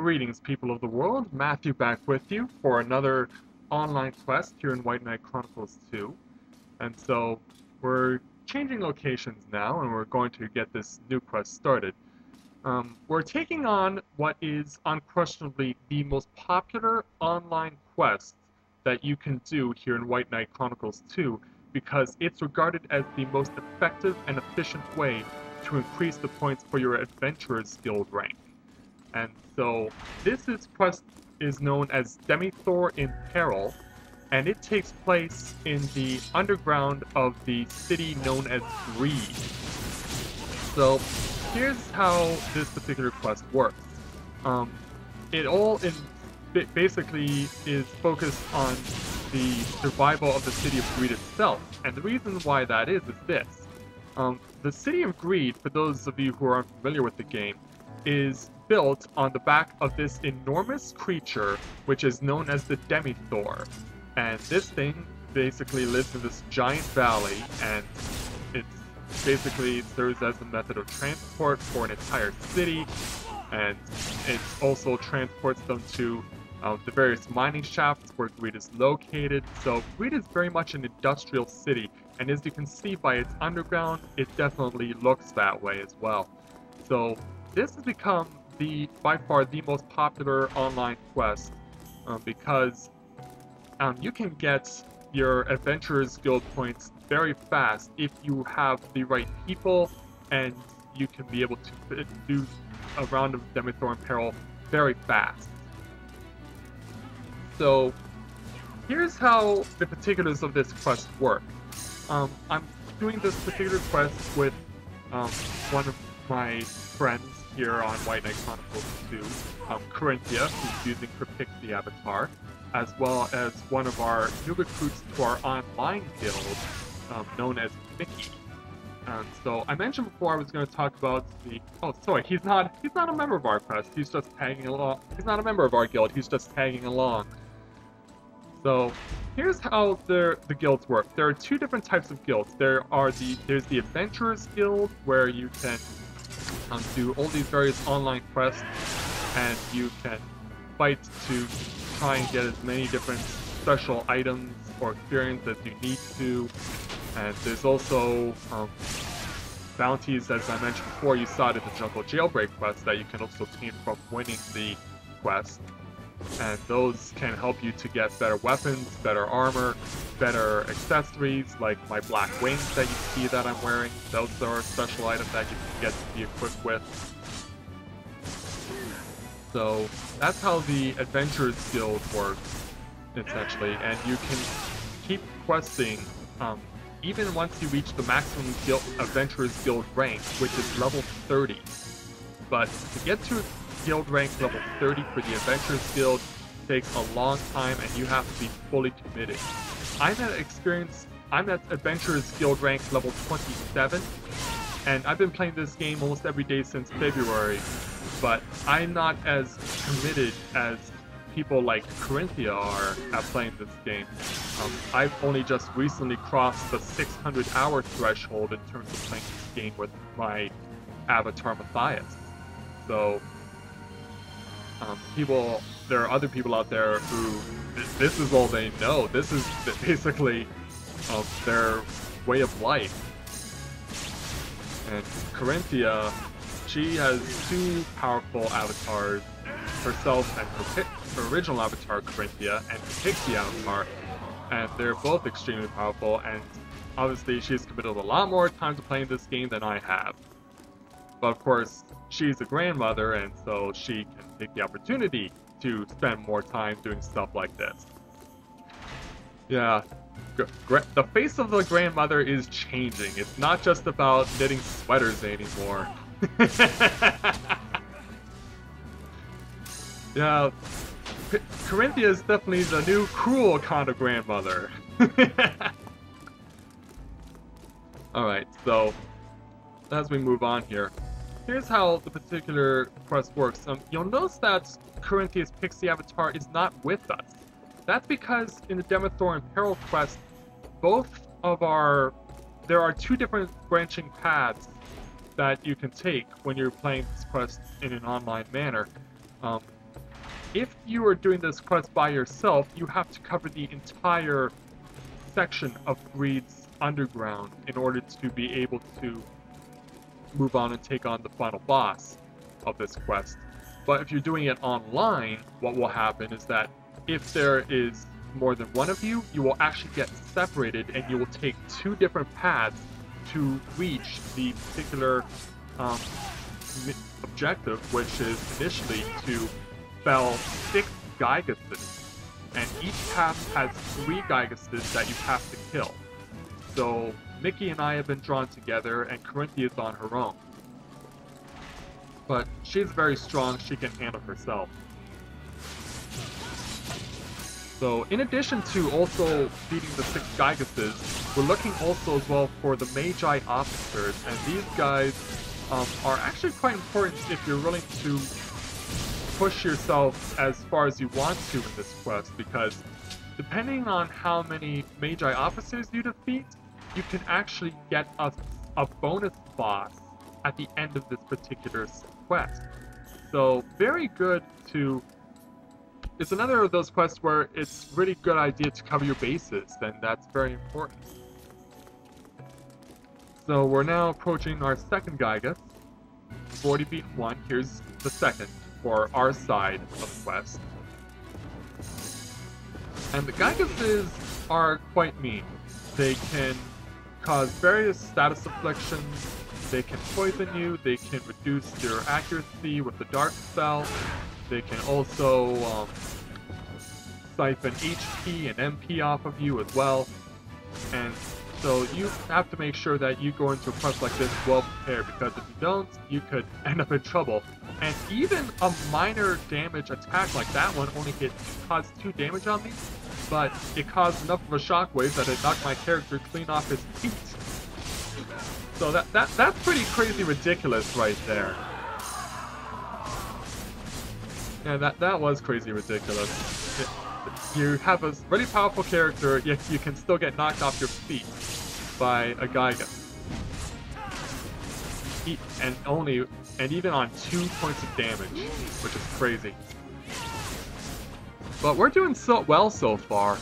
Greetings, people of the world. Matthew back with you for another online quest here in White Knight Chronicles 2. And so we're changing locations now, and we're going to get this new quest started. We're taking on what is unquestionably the most popular online quest that you can do here in White Knight Chronicles 2 because it's regarded as the most effective and efficient way to increase the points for your Adventurer's Guild rank. And so quest is known as Demithor in Peril, and it takes place in the underground of the city known as Greed. So here's how this particular quest works. Basically is focused on the survival of the city of Greed itself, and the reason why that is this. The city of Greed, for those of you who are unfamiliar with the game, is built on the back of this enormous creature, which is known as the Demithor. And this thing basically lives in this giant valley, and it basically serves as a method of transport for an entire city, and it also transports them to the various mining shafts where Greed is located. So Greed is very much an industrial city, and as you can see by its underground, it definitely looks that way as well. So this has become by far the most popular online quest because you can get your Adventurer's Guild points very fast if you have the right people, and you can be able to do a round of Demithor in Peril very fast. So here's how the particulars of this quest work. I'm doing this particular quest with one of my friends here on White Knight Chronicles 2, Corinthia, who's using her Pixie avatar, as well as one of our new recruits to our online guild, known as Mickey. And so I mentioned before I was going to talk about he's not a member of our quest. He's just tagging along. He's not a member of our guild. He's just tagging along. So here's how the guilds work. There are two different types of guilds. There's the Adventurers Guild, where you can do all these various online quests, and you can fight to try and get as many different special items or experience as you need to. And there's also bounties, as I mentioned before. You saw it in the Jungle Jailbreak quest, that you can also obtain from winning the quest. And those can help you to get better weapons, better armor, better accessories, like my black wings that you see that I'm wearing. Those are special items that you can get to be equipped with. So that's how the Adventurers Guild works, essentially. And you can keep questing even once you reach the maximum Adventurers Guild rank, which is level 30. But to get to Guild rank level 30 for the Adventurers Guild takes a long time, and you have to be fully committed. I'm at Adventurers Guild rank level 27, and I've been playing this game almost every day since February, but I'm not as committed as people like Corinthia are at playing this game. I've only just recently crossed the 600-hour threshold in terms of playing this game with my avatar Matthias. So there are other people out there who this is all they know. This is basically their way of life. And Corinthia, she has two powerful avatars, herself and her original avatar Corinthia, and her Pixie avatar, and they're both extremely powerful, and obviously she's committed a lot more time to playing this game than I have. But of course, she's a grandmother, and so she can take the opportunity to spend more time doing stuff like this. Yeah, the face of the grandmother is changing. It's not just about knitting sweaters anymore. Yeah, Corinthia is definitely the new cruel kind of grandmother. Alright, so as we move on here, here's how the particular quest works. You'll notice that Corinthia's Pixie avatar is not with us. That's because in the Demithor in Peril quest, there are two different branching paths that you can take when you're playing this quest in an online manner. if you are doing this quest by yourself, you have to cover the entire section of Greed's Underground in order to be able to move on and take on the final boss of this quest. But if you're doing it online, what will happen is that if there is more than one of you, you will actually get separated and you will take two different paths to reach the particular objective, which is initially to fell 6 Gygases. And each path has 3 Gygases that you have to kill. So Mickey and I have been drawn together, and Corinthia is on her own. But she's very strong, she can handle herself. So in addition to also beating the 6 Gygases, we're looking also as well for the Magi officers, and these guys are actually quite important if you're willing to push yourself as far as you want to in this quest, because depending on how many Magi officers you defeat, you can actually get a bonus boss at the end of this particular quest. So very good to... It's another of those quests where it's really good idea to cover your bases, and that's very important. So we're now approaching our second Gygas. We've already beaten one, here's the second for our side of the quest. And the Gygases are quite mean. They can cause various status afflictions, they can poison you, they can reduce your accuracy with the dark spell, they can also siphon HP and MP off of you as well. And so you have to make sure that you go into a quest like this well prepared, because if you don't, you could end up in trouble. And even a minor damage attack like that one only caused 2 damage on me, but it caused enough of a shockwave that it knocked my character clean off his feet. So that's pretty crazy ridiculous right there. Yeah, that was crazy ridiculous. You have a really powerful character, yet you can still get knocked off your feet by a Gygas. And even on 2 points of damage, which is crazy. But we're doing so well so far.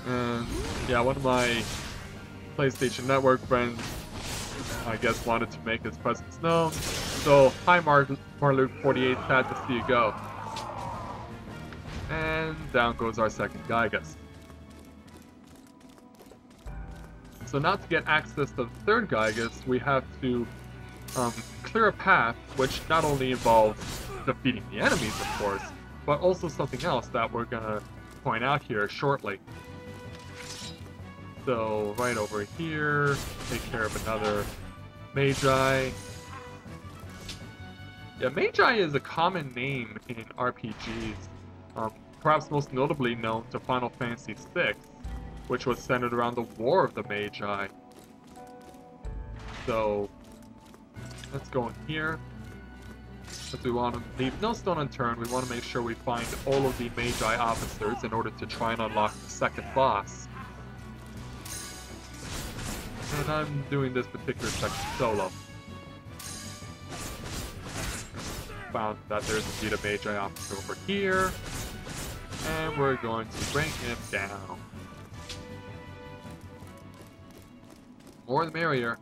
And yeah, one of my PlayStation Network friends, I guess, wanted to make his presence known. So, hi Marluke48, sad to see you go. And down goes our second Gygas. So now to get access to the third Gygas, we have to clear a path, which not only involves defeating the enemies, of course, but also something else that we're gonna point out here shortly. So, right over here, take care of another Magi. Yeah, Magi is a common name in RPGs, perhaps most notably known to Final Fantasy VI, which was centered around the War of the Magi. So, let's go in here. Because we want to leave no stone unturned, we want to make sure we find all of the Magi officers in order to try and unlock the second boss. And I'm doing this particular section solo. Found that there's indeed a Magi officer over here. And we're going to bring him down. More the merrier.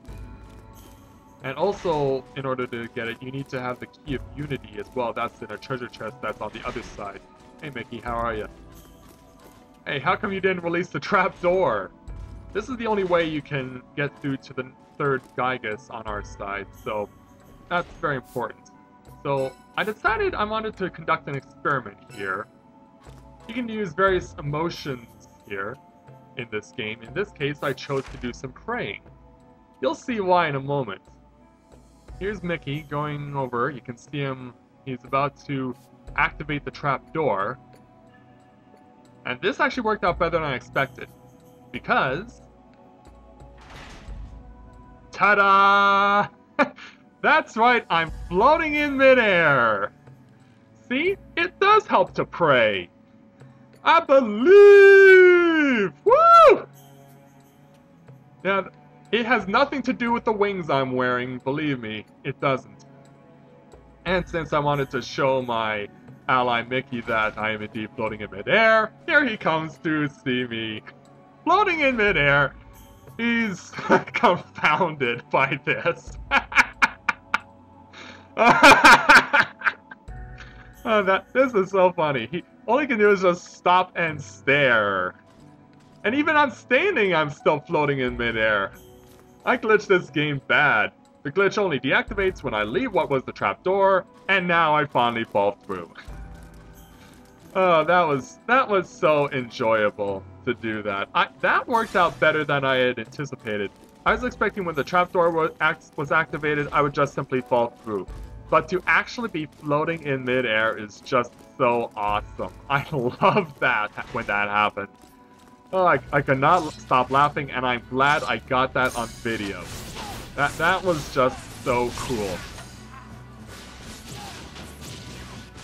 And also, in order to get it, you need to have the Key of Unity as well. That's in a treasure chest that's on the other side. Hey Mickey, how are you? Hey, how come you didn't release the trap door? This is the only way you can get through to the third Gygas on our side, so that's very important. So I decided I wanted to conduct an experiment here. You can use various emotions here in this game. In this case, I chose to do some praying. You'll see why in a moment. Here's Mickey going over. You can see him. He's about to activate the trap door. And this actually worked out better than I expected. Because... ta-da! That's right, I'm floating in midair! See? It does help to pray! I believe! Woo! Now, It has nothing to do with the wings I'm wearing, believe me, it doesn't. And since I wanted to show my ally Mickey that I am indeed floating in midair, here he comes to see me. Floating in midair. He's confounded by this. This is so funny. All he can do is just stop and stare. And even on standing, I'm still floating in midair. I glitched this game bad. The glitch only deactivates when I leave what was the trapdoor, and now I finally fall through. Oh, that was so enjoyable to do that. That worked out better than I had anticipated. I was expecting when the trapdoor was activated, I would just simply fall through. But to actually be floating in midair is just so awesome. I love that when that happens. Oh, I could not stop laughing, and I'm glad I got that on video. That was just so cool.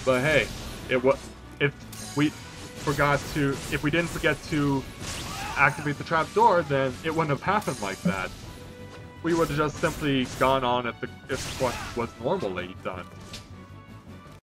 But hey, if we didn't forget to activate the trapdoor, then it wouldn't have happened like that. We would have just simply gone on if what was normally done.